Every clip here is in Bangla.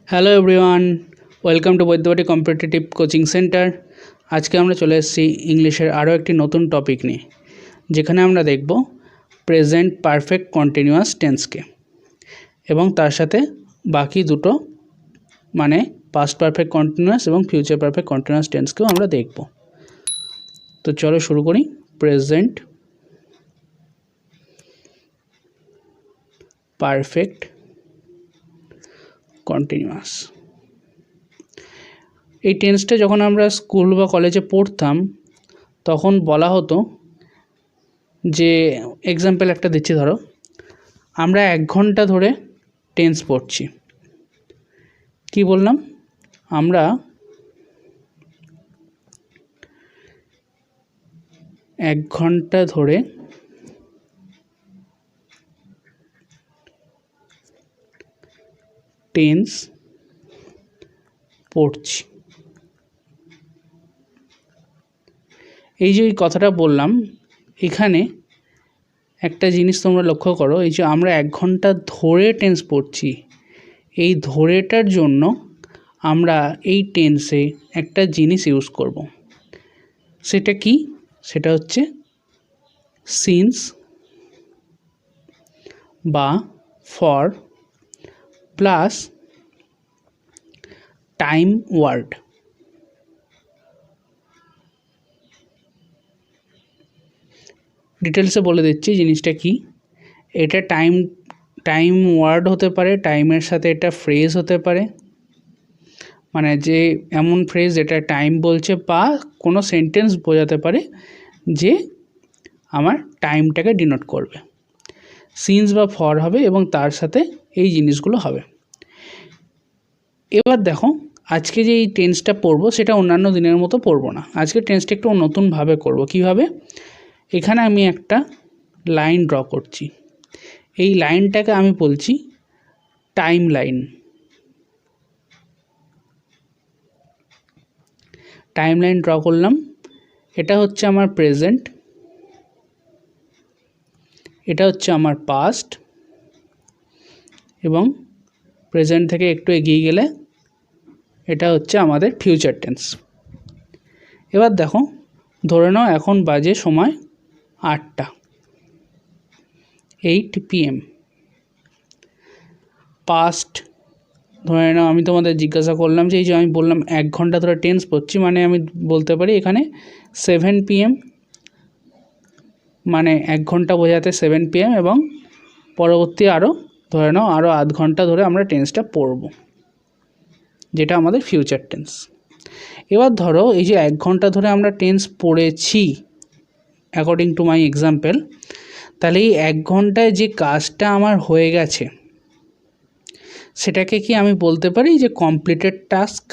Hello everyone, welcome to Baidyabati competitive coaching centre. আজকে আমরা চলে এসেছি ইংলিশের আরও একটি নতুন টপিক নিয়ে, যেখানে আমরা দেখব প্রেজেন্ট পারফেক্ট কন্টিনিউয়াস টেন্সকে এবং তার সাথে বাকি দুটো মানে পাস্ট পারফেক্ট কন্টিনিউয়াস এবং ফিউচার পারফেক্ট কন্টিনিউয়াস টেন্সকেও আমরা দেখব। তো চলো শুরু করি। প্রেজেন্ট পারফেক্ট কন্টিনিউয়াস, এই টেন্সটা যখন আমরা স্কুল বা কলেজে পড়তাম তখন বলা হতো যে, এক্সাম্পল একটা দিচ্ছি, ধরো আমরা 1 ঘন্টা ধরে টেন্স পড়ছি। কি বললাম? আমরা 1 ঘন্টা ধরে টেন্স পড়ছি। এই যে কথাটা বললাম, এখানে একটা জিনিস তোমরা লক্ষ্য করো, এই যে আমরা 1 ঘন্টা ধরে টেন্স পড়ছি, এই ধরেটার জন্য আমরা এই টেন্সে একটা জিনিস ইউজ করব। সেটা কি? সেটা হচ্ছে সিন্স বা ফর প্লাস টাইম ওয়ার্ড। ডিটেলসে বলে দিচ্ছি জিনিসটা কি। এটা টাইম ওয়ার্ড হতে পারে, টাইমের সাথে এটা ফ্রেজ হতে পারে, মানে যে এমন ফ্রেজ যেটা টাইম বলছে, বা কোনো সেন্টেন্স বোঝাতে পারে যে আমার টাইমটাকে ডিনোট করবে। সিন্স বা ফর হবে এবং তার সাথে এই জিনিসগুলো হবে। এবার দেখো, আজকে যে এই টেন্সটা পড়বো সেটা অন্যান্য দিনের মতো পড়বো না। আজকে টেন্সটা একটু নতুনভাবে করব। কিভাবে? এখানে আমি একটা লাইন ড্র করছি, এই লাইনটাকে আমি বলছি time line. Time line draw করলাম। এটা হচ্ছে আমার প্রেজেন্ট, এটা হচ্ছে আমার পাস্ট, এবং প্রেজেন্ট থেকে একটু এগিয়ে গেলে এটা হচ্ছে আমাদের ফিউচার টেন্স। এবার দেখো, ধরে নাও এখন বাজে সময় 8টা, 8 PM। পাস্ট ধরে নাও, আমি তোমাদের জিজ্ঞাসা করলাম যে এই যে আমি বললাম 1 ঘন্টা ধরে টেন্স পড়ছি, মানে আমি বলতে পারি এখানে 7 PM, মানে 1 ঘন্টা বোঝাতে 7 PM, এবং পরবর্তী আরও ধরে নাও আরও আধ ঘন্টা ধরে আমরা টেন্সটা পড়ব, যেটা আমাদের ফিউচার টেন্স। এবার ধরো এই যে 1 ঘন্টা ধরে আমরা টেন্স পড়েছি অ্যাকর্ডিং টু মাই এক্সাম্পল, তাহলে এই 1 ঘন্টায় যে কাজটা আমার হয়ে গেছে সেটাকে কি আমি বলতে পারি যে কমপ্লিটেড টাস্ক?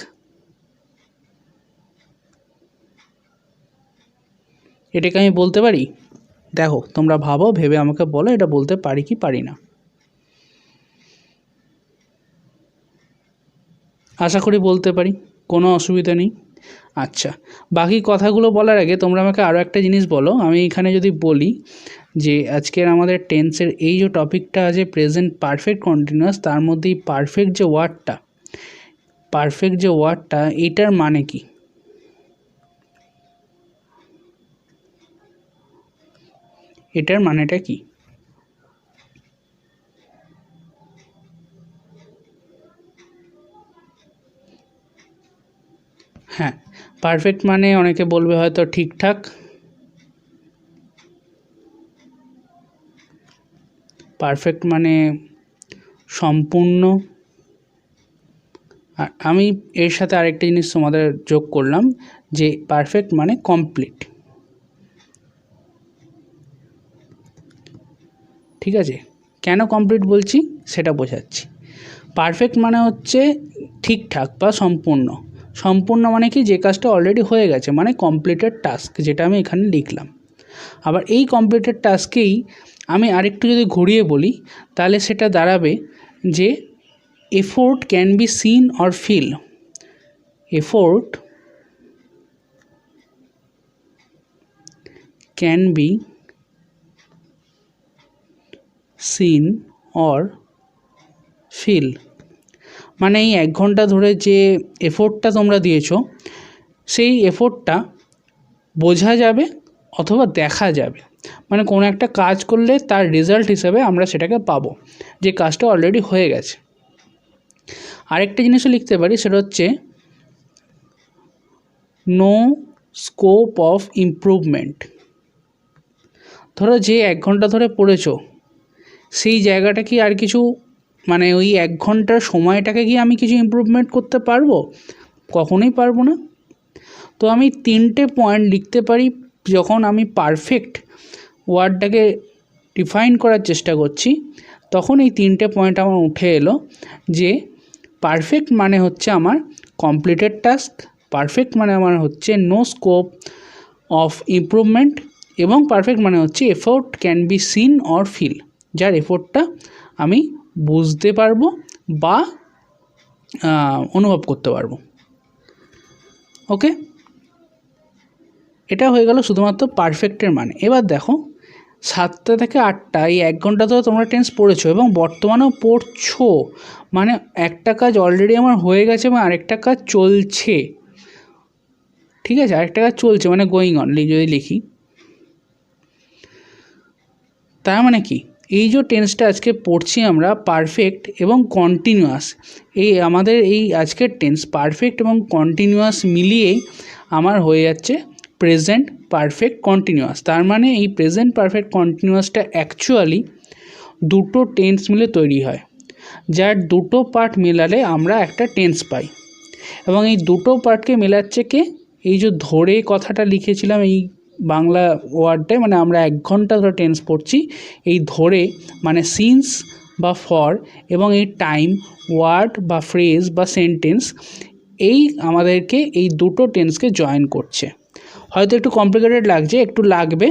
এটাকে আমি বলতে পারি? দেখো তোমরা ভাবো, ভেবে আমাকে বলো এটা বলতে পারি কি পারি না। আশা করি বলতে পারি, কোনো অসুবিধা নেই। আচ্ছা, বাকি কথাগুলো বলার আগে তোমরা আমাকে আরও একটা জিনিস বলো। আমি এখানে যদি বলি যে আজকের আমাদের টেন্সের এই যে টপিকটা আছে প্রেজেন্ট পারফেক্ট কন্টিনিউয়াস, তার মধ্যে এই পারফেক্ট যে ওয়ার্ডটা এটার মানে কি? এটার মানেটা কি? হ্যাঁ, পারফেক্ট মানে অনেকে বলবে হয়তো ঠিকঠাক, পারফেক্ট মানে সম্পূর্ণ, আর আমি এর সাথে আরেকটা জিনিস তোমাদের যোগ করলাম যে পারফেক্ট মানে কমপ্লিট। ঠিক আছে, কেন কমপ্লিট বলছি সেটা বোঝাচ্ছি। পারফেক্ট মানে হচ্ছে ঠিকঠাক বা সম্পূর্ণ। সম্পূর্ণ মানে কি? যে কাজটা অলরেডি হয়ে গেছে, মানে কমপ্লিটেড টাস্ক, যেটা আমি এখানে লিখলাম। আবার এই কমপ্লিটেড টাস্কেই আমি আরেকটু যদি ঘুরিয়ে বলি, তাহলে সেটা দাঁড়াবে যে effort can be seen or feel. Effort can be seen or feel, মানে এই 1 ঘন্টা ধরে যে এফোর্টটা তোমরা দিয়েছো সেই এফোর্টটা বোঝা যাবে অথবা দেখা যাবে। মানে কোনো একটা কাজ করলে তার রেজাল্ট হিসেবে আমরা সেটাকে পাবো যে কাজটা অলরেডি হয়ে গেছে। আরেকটা জিনিসও লিখতে পারি, সেটা হচ্ছে নো স্কোপ অফ ইমপ্রুভমেন্ট। ধরো যে 1 ঘন্টা ধরে পড়েছো সেই জায়গাটা কি আর কিছু, মানে ওই 1 ঘন্টার সময়টাকে কি আমি কিছু ইমপ্রুভমেন্ট করতে পারবো? কখনোই পারবো না। তো আমি 3টে পয়েন্ট লিখতে পারি যখন আমি পারফেক্ট ওয়ার্ডটাকে ডিফাইন করার চেষ্টা করছি, তখন এই 3টে পয়েন্ট আমার উঠে এলো যে পারফেক্ট মানে হচ্ছে আমার কমপ্লিটেড টাস্ক, পারফেক্ট মানে আমার হচ্ছে নো স্কোপ অফ ইমপ্রুভমেন্ট, এবং পারফেক্ট মানে হচ্ছে effort can be seen or feel, যার এফোর্টটা আমি বুঝতে পারবো বা অনুভব করতে পারবো। ওকে, এটা হয়ে গেল শুধুমাত্র পারফেক্টের মানে। এবার দেখো 7টা থেকে 8টা এই 1 ঘন্টা ধরে তোমরা টেন্স পড়েছো এবং বর্তমানেও পড়ছো, মানে একটা কাজ অলরেডি আমার হয়ে গেছে এবং আরেকটা কাজ চলছে। ঠিক আছে, আরেকটা কাজ চলছে মানে গোয়িং অন যদি লিখি, তার মানে কি এই যে টেন্সটা আজকে পড়ছি আমরা পারফেক্ট এবং কন্টিনিউয়াস, এই আমাদের এই আজকের টেন্স পারফেক্ট এবং কন্টিনিউয়াস মিলিয়েই আমার হয়ে যাচ্ছে প্রেজেন্ট পারফেক্ট কন্টিনিউয়াস। তার মানে এই প্রেজেন্ট পারফেক্ট কন্টিনিউয়াসটা অ্যাকচুয়ালি দুটো টেন্স মিলে তৈরি হয়, যার দুটো পার্ট মেলালে আমরা একটা টেন্স পাই। এবং এই দুটো পার্টকে মেলাচ্ছে কে? এই যে ধরে কথাটা লিখেছিলাম এই বাংলা ওয়ার্ডটায়, মানে আমরা 1 ঘন্টা ধরে টেন্স পড়ছি, এই ধরে মানে সিন্স বা ফর, এবং এই টাইম ওয়ার্ড বা ফ্রেজ বা সেন্টেন্স, এই আমাদেরকে এই দুটো টেন্সকে জয়েন করছে। হয়তো একটু কমপ্লিকেটেড লাগছে, একটু লাগবে,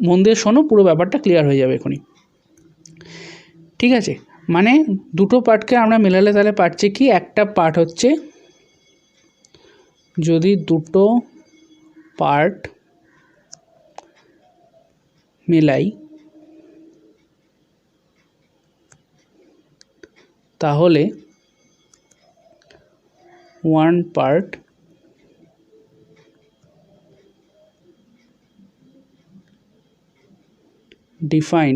মন দিয়ে শোনো, পুরো ব্যাপারটা ক্লিয়ার হয়ে যাবে এখনই। ঠিক আছে, মানে দুটো পার্টকে আমরা মেলালে তাহলে পাচ্ছি কি, একটা পার্ট হচ্ছে, যদি দুটো পার্ট মেলাই তাহলে one part define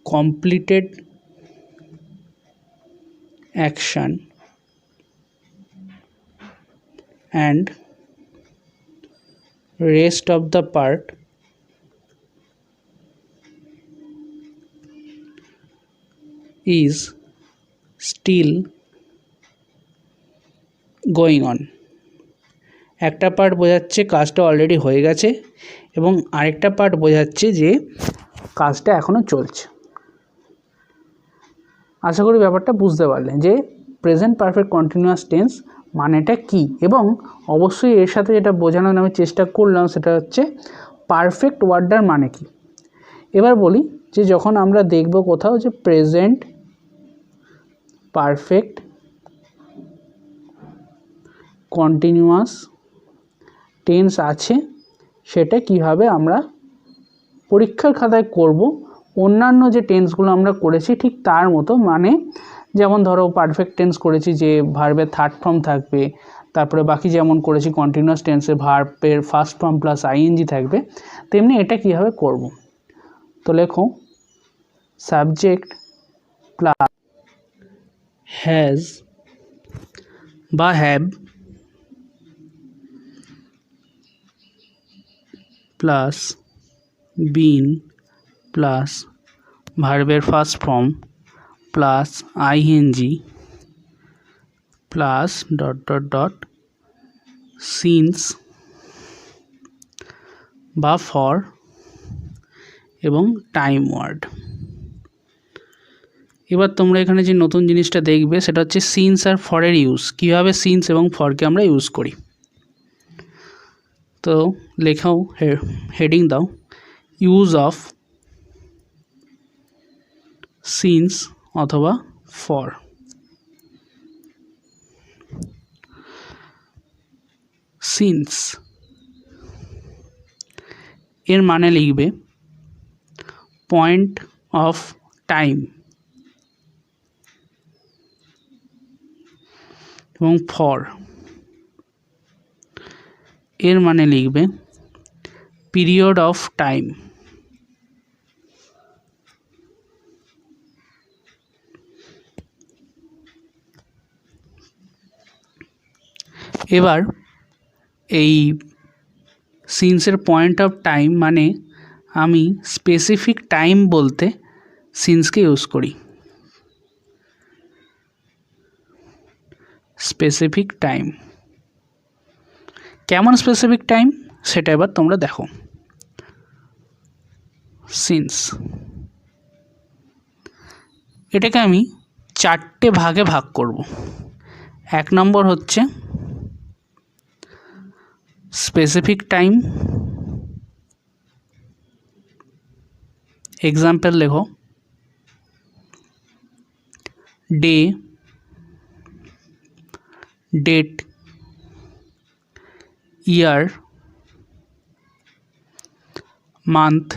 completed action and rest of the part is still going on। একটা পার্ট বোঝাচ্ছে কাজটা অলরেডি হয়ে গেছে এবং আরেকটা পার্ট বোঝাচ্ছে যে কাজটা এখনও চলছে। আশা করি ব্যাপারটা বুঝতে পারলেন যে প্রেজেন্ট পারফেক্ট কন্টিনিউয়াস টেন্স মানেটা কি, এবং অবশ্যই এর সাথে যেটা বোঝানোর আমি চেষ্টা করলাম সেটা হচ্ছে পারফেক্ট ওয়ার্ডটার মানে কি। এবার বলি যে যখন আমরা দেখব কোথাও যে প্রেজেন্ট পারফেক্ট কন্টিনিউয়াস টেন্স আছে, সেটা কিভাবে আমরা পরীক্ষার খাতায় করব অন্যান্য যে টেন্সগুলো আমরা করেছি ঠিক তার মতো। মানে যেমন ধরো পারফেক্ট টেন্স করেছি যে ভার্বের থার্ড ফর্ম থাকবে, তারপরে বাকি যেমন করেছি কন্টিনিউয়াস টেন্সে ভার্বের ফার্স্ট ফর্ম প্লাস আইএনজি থাকবে, তেমনি এটা কীভাবে করব। তো লেখো সাবজেক্ট প্লাস হ্যাজ বা হ্যাভ প্লাস বিন প্লাস ভার্বের first form plus ING plus dot dot dot since বা ফর এবং টাইম ওয়ার্ড। এবার তোমরা এখানে যে নতুন জিনিসটা দেখবে সেটা হচ্ছে সিন্স আর ফরের ইউজ, কীভাবে সিন্স এবং ফরকে আমরা ইউজ করি। তো লেখাও, হেডিং দাও, ইউজ অফ সিন্স অথবা ফর। সিন্স এর মানে লিখবে পয়েন্ট অফ টাইম, এবং ফর এর মানে লিখবে পিরিয়ড অফ টাইম। এবার এই সিন্সের পয়েন্ট অফ টাইম মানে আমি স্পেসিফিক টাইম বলতে সিন্সকে ইউজ করি। স্পেসিফিক টাইম কেমন স্পেসিফিক টাইম সেটা এবার তোমরা দেখো। সিন্স এটাকে আমি 4টে ভাগে ভাগ করব। 1 নম্বর হচ্ছে স্পেসিফিক টাইম। এক্সাম্পল লেখো ডে, ডেট, ইয়ার, মান্থ,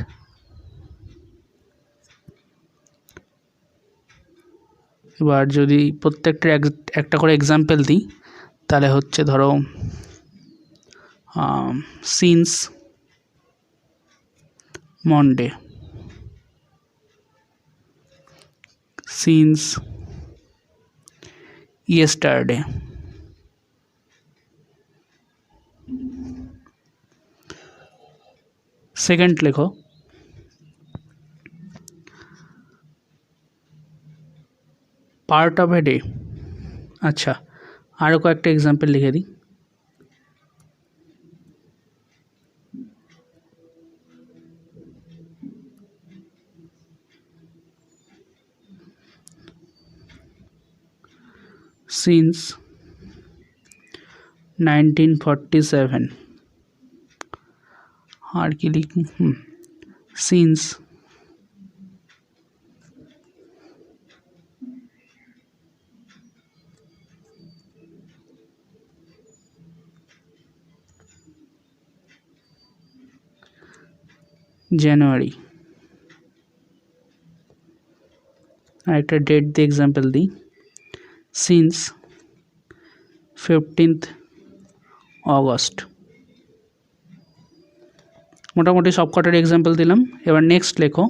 এবার যদি প্রত্যেকটা একটা করে এক্সাম্পল দিই তাহলে হচ্ছে ধরো since Monday, since yesterday, second লেখো পার্ট অফ এ ডে। আচ্ছা আরও কয়েকটা এক্সাম্পল লিখে দিই। সিন্স 1947 আর কি লিখ সিন্স জানুয়ারি। আর একটা ডেট দিয়ে এক্সাম্পল দিই সিন্স 15th অগস্ট। মোটামুটি সব কটার এক্সাম্পল দিলাম। এবার নেক্সট লেখো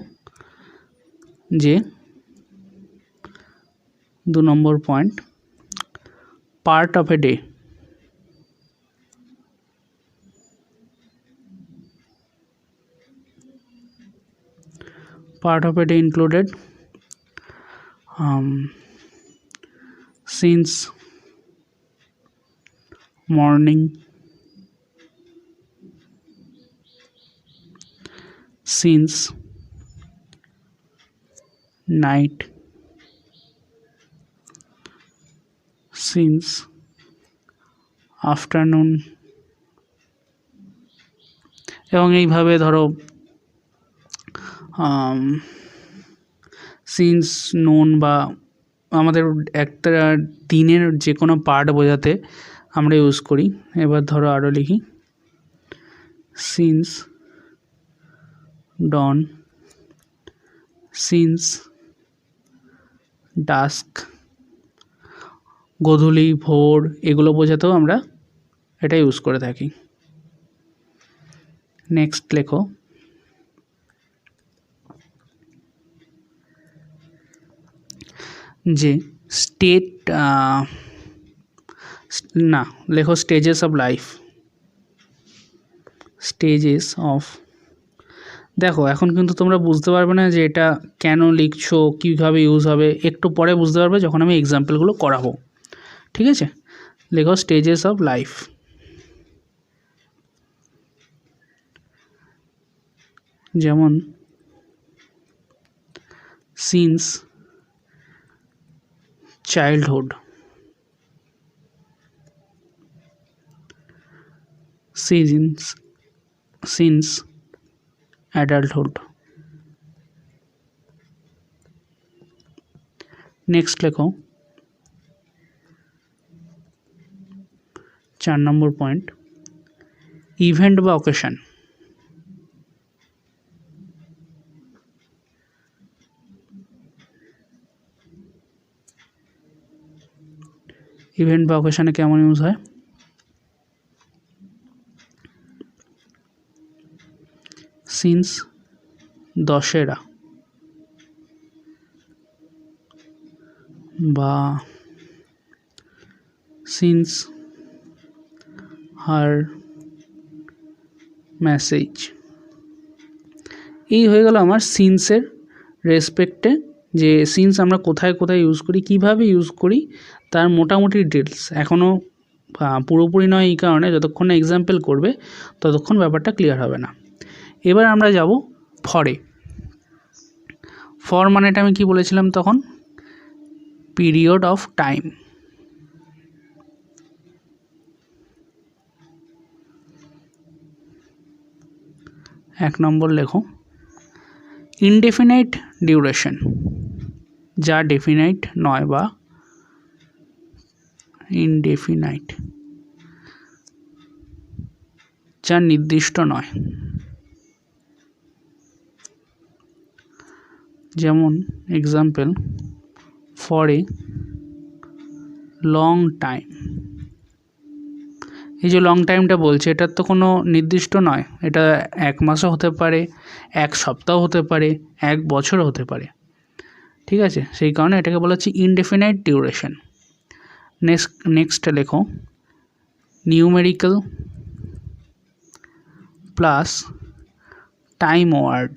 যে 2 নম্বর point part of a day. Part of a day included since morning, since night, since afternoon, এবং এইভাবে ধরো সিন্স নোন বা আমাদের একটা দিনের যে কোনো পার্ট বোঝাতে আমরা ইউজ করি। এবার ধরো আরও লিখি সিন্স ডন, সিন্স ডাস্ক, গোধূলি, ভোর, এগুলো বোঝাতেও আমরা এটা ইউজ করে থাকি। নেক্সট লেখো যে স্টেট না লেখো stages of life. Stages of দেখো এখন কিন্তু তোমরা বুঝতে পারবে না যে এটা কেন লিখছো, কীভাবে ইউজ হবে, একটু পরে বুঝতে পারবে যখন আমি এক্সাম্পলগুলো করাবো। ঠিক আছে, লেখো স্টেজেস অফ লাইফ। যেমন since childhood, since adulthood. Next লেখো 4 নম্বর পয়েন্ট ইভেন্ট বা অকেশন। ইভেন্ট বা অকেশনে কেমন ইউজ হয়? সিন্স দশেরা বা সিন্স হার মেসেজ। এই হয়ে গেল আমার সিন্সের রেসপেক্টে, যে সিন্স আমরা কোথায় কোথায় ইউজ করি, কিভাবে ইউজ করি, তার মোটামুটি ডিটেলস। এখনও পুরোপুরি নয়, এই কারণে যতক্ষণ না এক্সাম্পল করবে ততক্ষণ ব্যাপারটা ক্লিয়ার হবে না। এবার আমরা যাব ফরে। ফর মানেটা আমি কি বলেছিলাম তখন? Period of time. এক নম্বর লেখো ইনডেফিনাইট ডিউরেশন, যা ডেফিনাইট নয় বা ইনডেফিনাইট, যা নির্দিষ্ট নয়। যেমন example, for a long time. এই যে লং টাইমটা বলছে, এটার তো কোনো নির্দিষ্ট নয়, এটা 1 মাসও হতে পারে, 1 সপ্তাহ হতে পারে, 1 বছরও হতে পারে। ঠিক আছে, সেই কারণে এটাকে বলা হচ্ছে ইনডেফিনাইট ডিউরেশন। নেক্সট লেখো numerical plus time word.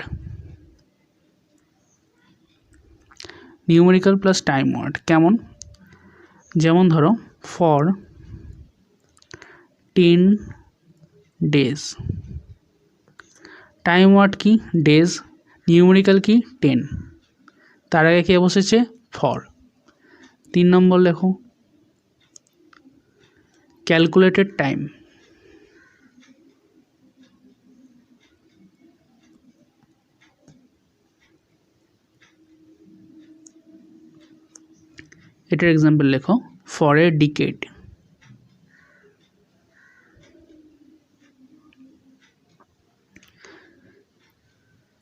Numerical plus time word কেমন? যেমন ধরো ফর 10 ডেজ। টাইম ওয়ার্ড কি? ডেজ। নিউমেরিক্যাল কি? 10। তার আগে কে বসেছে? ফর। 3 নম্বর লেখো ক্যালকুলেটেড টাইম। এটার এক্সাম্পল লেখো ফর এ ডিকেড।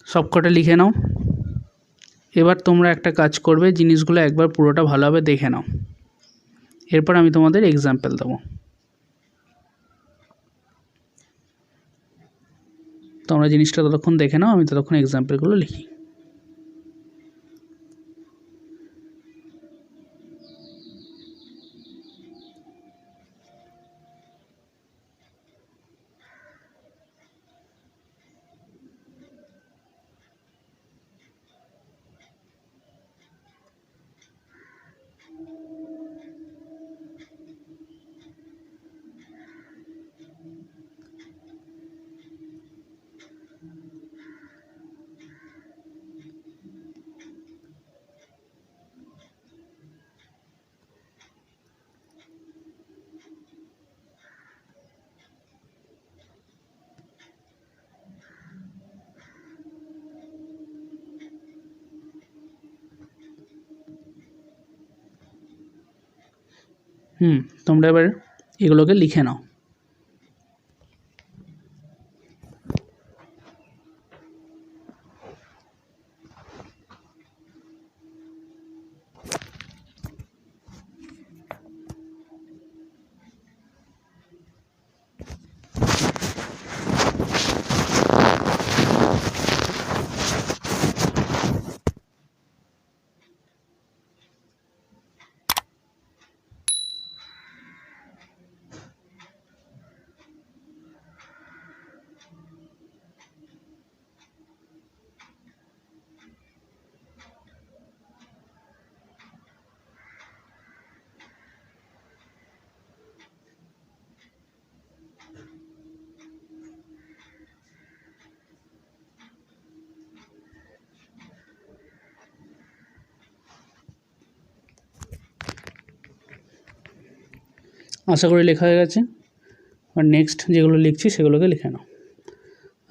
সবকটা লিখে নাও। এবার তোমরা একটা কাজ করবে, জিনিসগুলো একবার পুরোটা ভালোভাবে দেখে নাও, এরপর আমি তোমাদের এক্সাম্পল দেবো। তোমরা জিনিসটা ততক্ষণ দেখে নাও, আমি ততক্ষণ এক্সাম্পলগুলো লিখি। তোমরা এবার এগুলোকে লিখে নাও। আশা করি লেখা হয়ে গেছে। আর নেক্সট যেগুলো লিখছি সেগুলোকে লিখে নাও।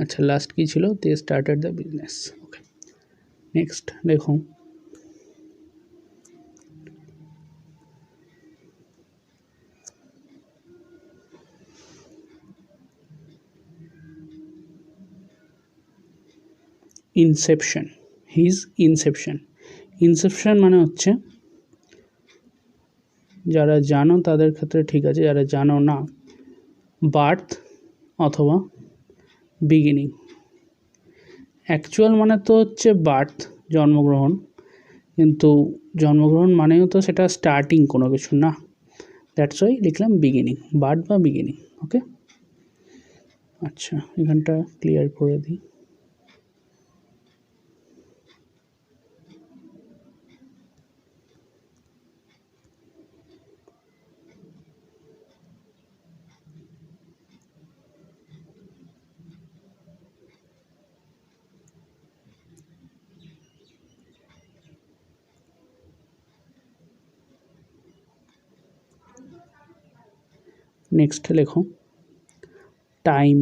আচ্ছা, লাস্ট কী ছিল? They started the business. Okay, next দেখো ইনসেপশন। His inception. ইনসেপশন মানে হচ্ছে যারা জানো তাদের ক্ষেত্রে ঠিক আছে, যারা জানো না, বার্থ অথবা বিগিনিং। অ্যাকচুয়াল মানে তো হচ্ছে বার্থ, জন্মগ্রহণ, কিন্তু জন্মগ্রহণ মানেও তো সেটা স্টার্টিং কোনো কিছু না, দ্যাটস ওয়াই লিখলাম বিগিনিং, বার্থ বা বিগিনিং। ওকে, আচ্ছা এখানটা ক্লিয়ার করে দিই। নেক্সট লেখো টাইম,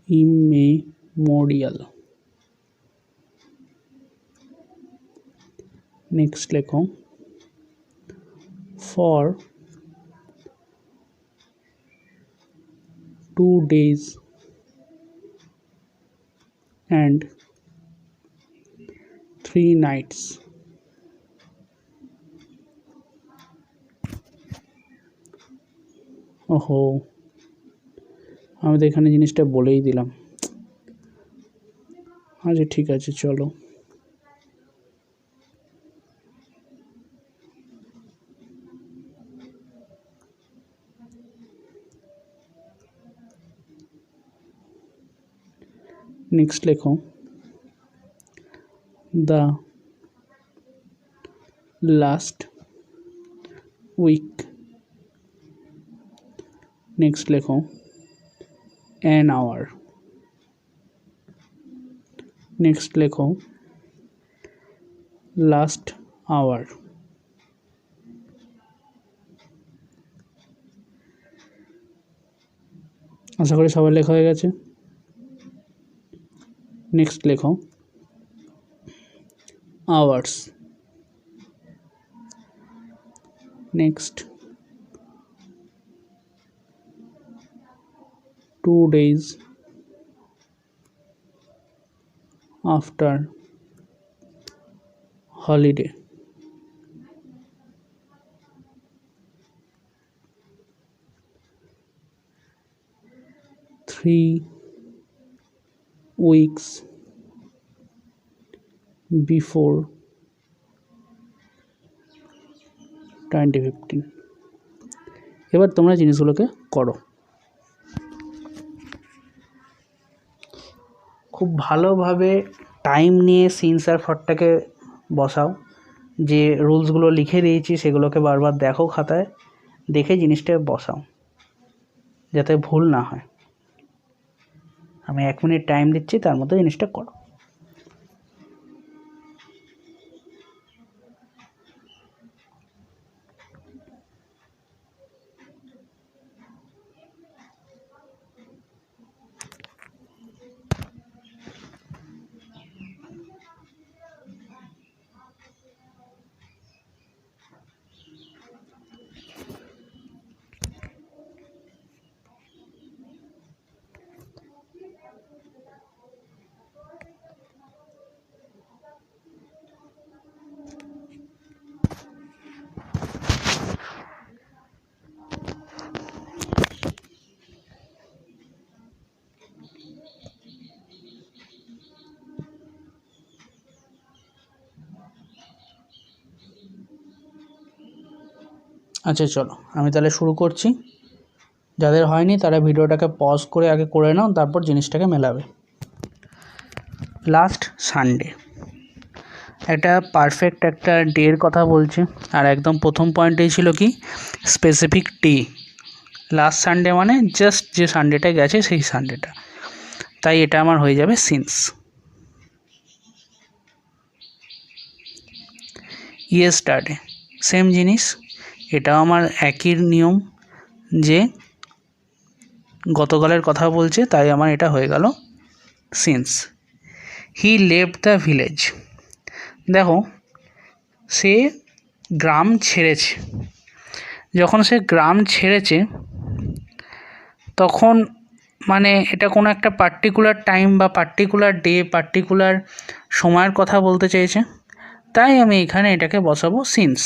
ইমেমোরিয়াল। নেক্সট লেখো ফর 2 days and 3 nights। ওহো, আমি তো এখানে জিনিসটা বলেই দিলাম। আচ্ছা ঠিক আছে, চলো नेक्स्ट लिखो द लास्ट वीक। नेक्स्ट लिखो एन आवर। नेक्स्ट लिखो लास्ट आवर। आशा करी सबाई लेखा हो गेছে। नेक्स्ट लिखो hours. Next 2 days after holiday. 3 weeks before 2015। এবার তোমরা জিনিসগুলোকে করো, খুব ভালোভাবে টাইম নিয়ে সিন্স আর ফরটাকে বসাও। যে রুলসগুলো লিখে দিয়েছি সেগুলোকে বারবার দেখো, খাতায় দেখে জিনিসটা বসাও যাতে ভুল না হয়। আমি 1 মিনিট টাইম দিচ্ছি, তার মধ্যে জিনিসটা করো। আচ্ছা চলো আমি তাহলে শুরু করছি। যাদের হয়নি তারা ভিডিওটাকে পজ করে আগে করে নাও, তারপর জিনিসটাকে মেলাবে। লাস্ট সানডে, একটা পারফেক্ট একটা ডের কথা বলছি, আর একদম প্রথম পয়েন্টেই ছিল কি স্পেসিফিক ডে। লাস্ট সানডে মানে জাস্ট যে সানডেটা গেছে সেই সানডেটা, তাই এটা আমার হয়ে যাবে সিন্স। ইয়েস্টারডে সেম জিনিস, এটাও আমার একই নিয়ম যে গতকালের কথা বলছে, তাই আমার এটা হয়ে গেল since. He left the village, দেখো সে গ্রাম ছেড়েছে। যখন সে গ্রাম ছেড়েছে তখন মানে এটা কোনো একটা পার্টিকুলার টাইম বা পার্টিকুলার ডে পার্টিকুলার সময়ের কথা বলতে চেয়েছে, তাই আমি এখানে এটাকে বসাবো সিন্স।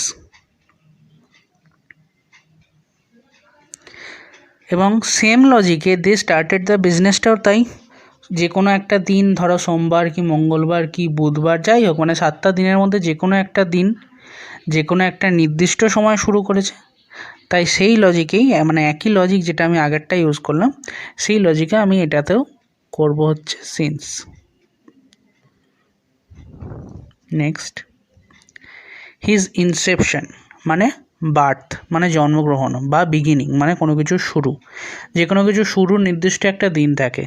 এবং সেম লজিকে দে স্টার্টেড দ্য বিজনেসটাও তাই, যে কোনো একটা দিন, ধরো সোমবার কি মঙ্গলবার কি বুধবার, যাই হোক মানে 7টা দিনের মধ্যে যে কোনো একটা দিন যে কোনো একটা নির্দিষ্ট সময় শুরু করেছে। তাই সেই লজিকেই মানে একই লজিক যেটা আমি আগেরটা ইউজ করলাম, সেই লজিকে আমি এটাতেও করব হচ্ছে সিন্স। নেক্সট, হিজ ইনসেপশন মানে বার্থ মানে জন্মগ্রহণ, বা বিগিনিং মানে কোনো কিছুর শুরু, যে কোনো কিছুর শুরুর নির্দিষ্ট একটা দিন থাকে,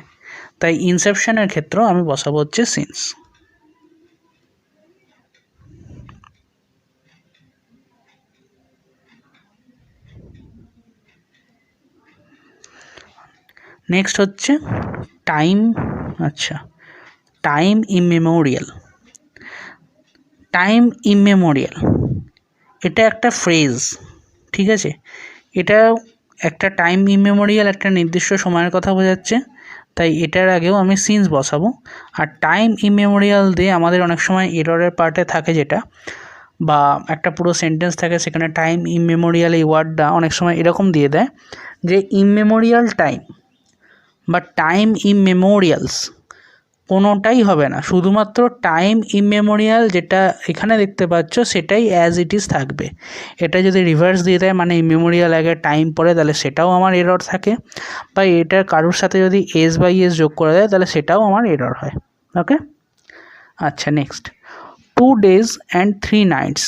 তাই ইনসেপশনের ক্ষেত্রেও আমি বসাবো হচ্ছে সিন্স। নেক্সট হচ্ছে টাইম। আচ্ছা, টাইম ইমমেমোরিয়াল। টাইম ইমমেমোরিয়াল এটা একটা ফ্রেজ, ঠিক আছে। এটা একটা টাইম ইমমেমোরিয়াল একটা নির্দিষ্ট সময়ের কথা বোঝাচ্ছে, তাই এটার আগেও আমি সিন্স বসাবো। আর টাইম ইমমেমোরিয়াল দিয়ে আমাদের অনেক সময় এররের পার্টে থাকে যেটা, বা একটা পুরো সেন্টেন্স থাকে সেখানে টাইম ইমমেমোরিয়াল এই ওয়ার্ডটা অনেক সময় এরকম দিয়ে দেয় যে ইমমেমোরিয়াল টাইম বা টাইম ইমমেমোরিয়ালস, কোনোটাই হবে না, শুধুমাত্র টাইম ইমমেমোরিয়াল যেটা এখানে দেখতে পাচ্ছ সেটাই অ্যাজ ইট ইজ থাকবে। এটা যদি রিভার্স দিয়ে দেয় মানে ইমমেমোরিয়াল আগে টাইম পড়ে, তাহলে সেটাও আমার এরর থাকে, বা এটার কারোর সাথে যদি এস বাই এস যোগ করে দেয় তাহলে সেটাও আমার এরর হয়। ওকে, আচ্ছা next, 2 days and 3 nights।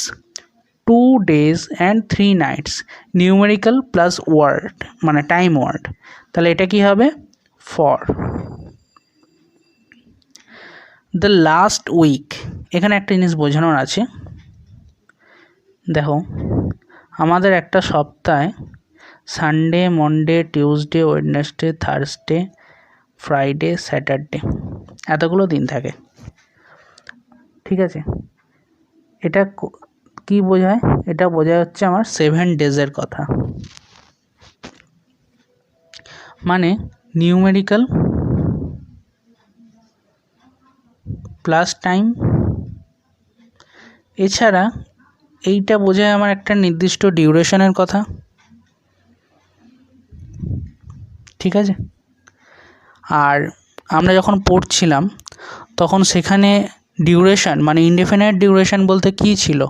2 days and 3 nights numerical plus word মানে টাইম ওয়ার্ড, তাহলে এটা কি হবে ফর। দ্য লাস্ট উইক, এখানে একটা জিনিস বোঝানোর আছে, দেখো আমাদের একটা সপ্তাহে Sunday Monday Tuesday Wednesday Thursday Friday Saturday এতগুলো দিন থাকে, ঠিক আছে। এটা কি বোঝায়? এটা বোঝায় হচ্ছে আমার 7 ডেজের কথা, মানে নিউমেরিক্যাল প্লাস টাইম। এছাড়া এইটা বোঝায় আমার একটা নির্দিষ্ট ডিউরেশনের কথা, ঠিক আছে। আর আমরা যখন পড়ছিলাম তখন সেখানে ডিউরেশন মানে ইনডেফিনাইট ডিউরেশন বলতে কী ছিল?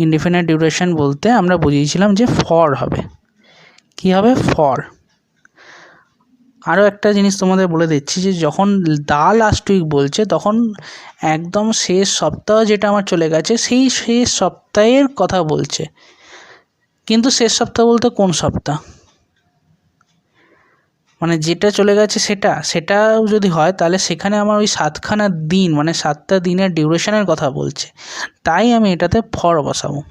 ইনডেফিনাইট ডিউরেশন বলতে আমরা বুঝিয়েছিলাম যে ফর হবে। কি হবে? ফর। আরও একটা জিনিস তোমাদের বলে দিচ্ছি যে যখন দা লাস্ট উইক বলছে তখন একদম শেষ সপ্তাহ যেটা আমার চলে গেছে সেই শেষ সপ্তাহের কথা বলছে, কিন্তু শেষ সপ্তাহ বলতে কোন সপ্তাহ? মানে যেটা চলে গেছে সেটাও যদি হয় তাহলে সেখানে আমার ওই 7খানা দিন মানে 7টা দিনের ডিউরেশনের কথা বলছে, তাই আমি এটাতে ফর বসাবো।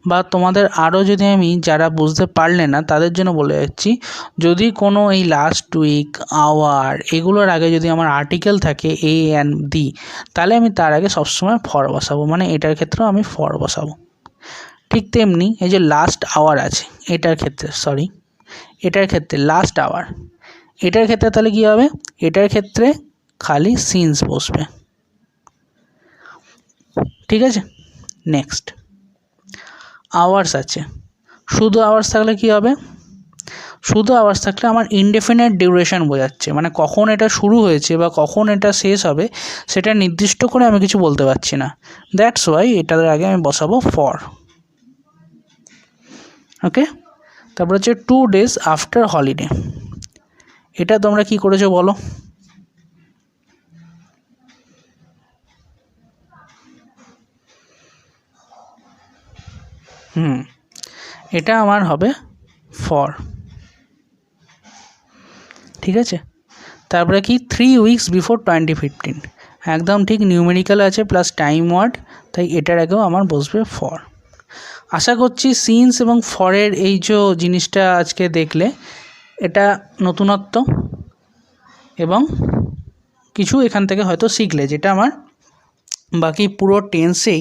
বা তোমাদের আরও যদি আমি যারা বুঝতে পারলে না তাদের জন্য বলে যাচ্ছি, যদি কোনো এই লাস্ট উইক আওয়ার এগুলোর আগে যদি আমার আর্টিকেল থাকে এ অ্যান্ড দি, তাহলে আমি তার আগে সবসময় ফর বসাবো, মানে এটার ক্ষেত্রেও আমি ফর বসাবো। ঠিক তেমনি এই যে লাস্ট আওয়ার আছে এটার ক্ষেত্রে লাস্ট আওয়ার, এটার ক্ষেত্রে তাহলে কী হবে? এটার ক্ষেত্রে খালি সিন্স বসবে, ঠিক আছে। নেক্সট, আওয়ার্স আছে, শুধু আওয়ার্স থাকলে কী হবে? শুধু আওয়ার্স থাকলে আমার ইনডেফিনাইট ডিউরেশন বোঝাচ্ছে, মানে কখন এটা শুরু হয়েছে বা কখন এটা শেষ হবে সেটা নির্দিষ্ট করে আমি কিছু বলতে পারছি না, দ্যাটস ওয়াই এটার আগে আমি বসাবো ফর। ওকে, তারপর হচ্ছে 2 days আফটার হলিডে, এটা তোমরা কি করেছো বলো? এটা আমার হবে ফর, ঠিক আছে। তারপরে কি 3 weeks বিফোর 2015, একদম ঠিক নিউমেরিক্যাল আছে প্লাস টাইম ওয়ার্ড, তাই এটার আগেও আমার বসবে ফর। আশা করছি সিন্স এবং ফরের এই যে জিনিসটা আজকে দেখলে এটা নতুনত্ব এবং কিছু এখান থেকে হয়তো শিখলে, যেটা আমার বাকি পুরো টেন্সেই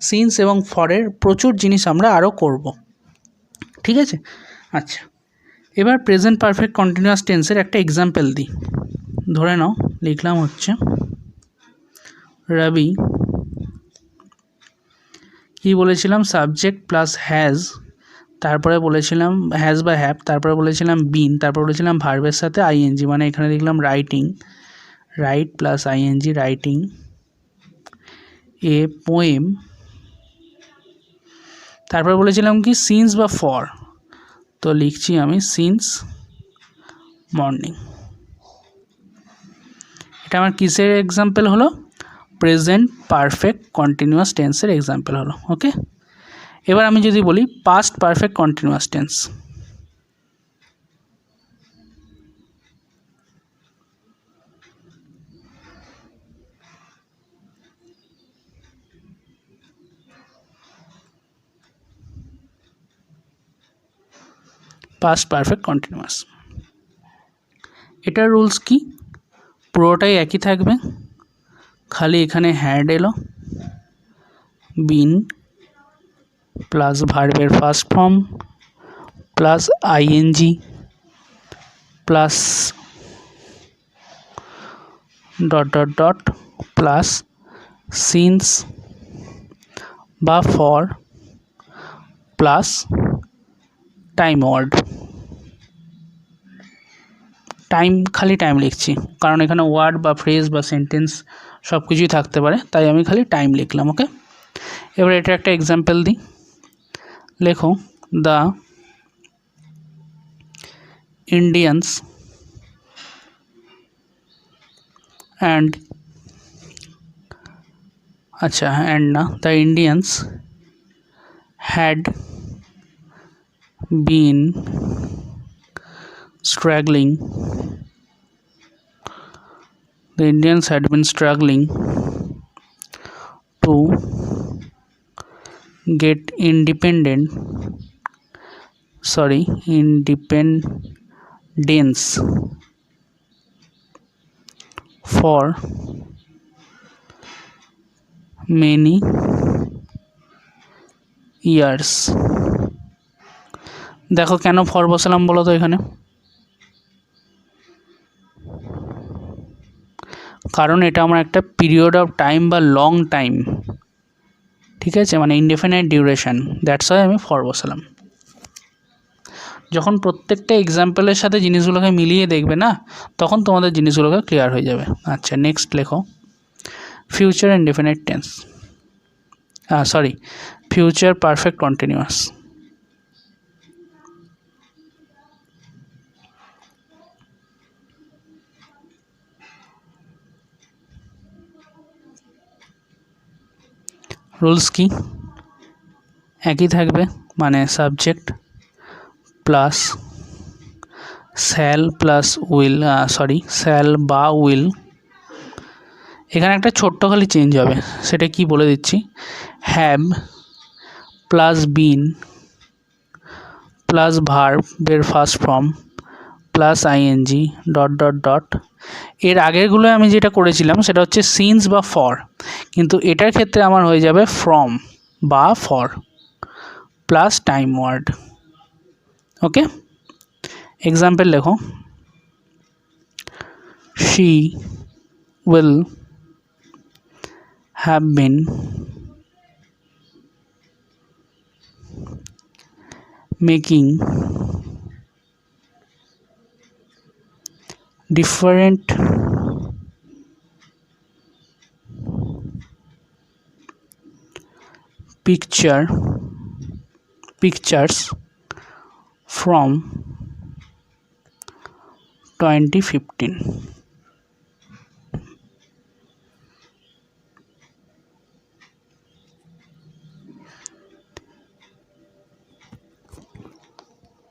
সিন্স এবং ফরের প্রচুর জিনিস আমরা আরও করব, ঠিক আছে। আচ্ছা, এবার প্রেজেন্ট পারফেক্ট কন্টিনিউয়াস টেন্সের একটা এক্সাম্পল দিই। ধরে নাও লিখলাম হচ্ছে রবি, কি বলেছিলাম সাবজেক্ট প্লাস হ্যাজ, তারপরে বলেছিলাম হ্যাজ বা হ্যাভ, তারপরে বলেছিলাম বিন, তারপরে বলেছিলাম ভার্বের সাথে আইএনজি, মানে এখানে লিখলাম writing, write plus ING, writing a poem, তারপরে বলেছিলাম কি সিন্স বা ফর, তো লিখছি আমি সিন্স মর্নিং। এটা আমার কিসের এক্সাম্পল হলো? প্রেজেন্ট পারফেক্ট কন্টিনিউয়াস টেন্সের এক্সাম্পল হলো। ওকে, এবার আমি যদি বলি past perfect continuous tense, past perfect continuous, এটার রুলস কি? পুরোটাই একই থাকবে, খালি এখানে হ্যাড এলো, বিন প্লাস ভার্বের first form plus ING plus dot dot dot plus since বা for plus time word. Time, খালি টাইম লিখছি কারণ এখানে ওয়ার্ড বা ফ্রেজ বা সেন্টেন্স সব কিছুই থাকতে পারে, তাই আমি খালি টাইম লিখলাম। ওকে, এবার এটা একটা এক্সাম্পল দিই। লেখো দ্য ইন্ডিয়ান্স অ্যান্ড, আচ্ছা অ্যান্ড না, the Indians had been struggling, the Indians had been struggling to get independence for many years। দেখো কেন ফর বসালাম বলো তো এখানে? কারণ এটা আমার একটা পিরিয়ড অফ টাইম বা লং টাইম, ঠিক আছে, মানে ইনডেফিনাইট ডিউরেশন, দ্যাটস ওয়াই আমি ফর বসালাম। যখন প্রত্যেকটা এক্সাম্পলের সাথে জিনিসগুলোকে মিলিয়ে দেখবে না, তখন তোমাদের জিনিসগুলোকে ক্লিয়ার হয়ে যাবে। আচ্ছা নেক্সট লেখো future indefinite tense, sorry future perfect continuous. Rules কি? একই থাকবে, মানে subject plus shall plus will, shall বা উইল। এখানে একটা ছোট্ট খালি চেঞ্জ হবে, সেটা কি বলে দিচ্ছি। হ্যাভ প্লাস বিন প্লাস ভার্বের first form plus ING dot dot dot. এর আগেরগুলো আমি যেটা করেছিলাম সেটা হচ্ছে সিন্স বা ফর, কিন্তু এটার ক্ষেত্রে আমার হয়ে যাবে ফ্রম বা for plus time word. Okay, example লেখো she will have been making different pictures from 2015।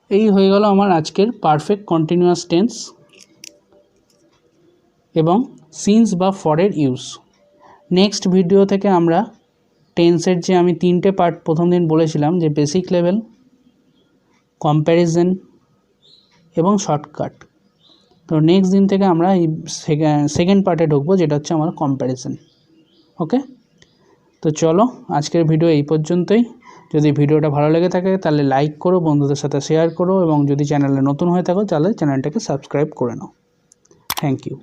এই হয়ে গেল আমার আজকের পারফেক্ট কন্টিনিউয়াস টেন্স এবং সিন্স বা ফরের ইউজ। নেক্সট ভিডিও থেকে আমরা টেন্সের যে আমি 3টে পার্ট প্রথম দিন বলেছিলাম, যে বেসিক লেভেল, কম্প্যারিজন এবং শর্টকাট, তো নেক্সট দিন থেকে আমরা এই সেকেন্ড পার্টে ঢুকবো, যেটা হচ্ছে আমার কম্প্যারিজন। ওকে, তো চলো আজকের ভিডিও এই পর্যন্তই। যদি ভিডিওটা ভালো লেগে থাকে তাহলে লাইক করো, বন্ধুদের সাথে শেয়ার করো এবং যদি চ্যানেলে নতুন হয়ে থাকো তাহলে চ্যানেলটাকে সাবস্ক্রাইব করে নাও। Thank you.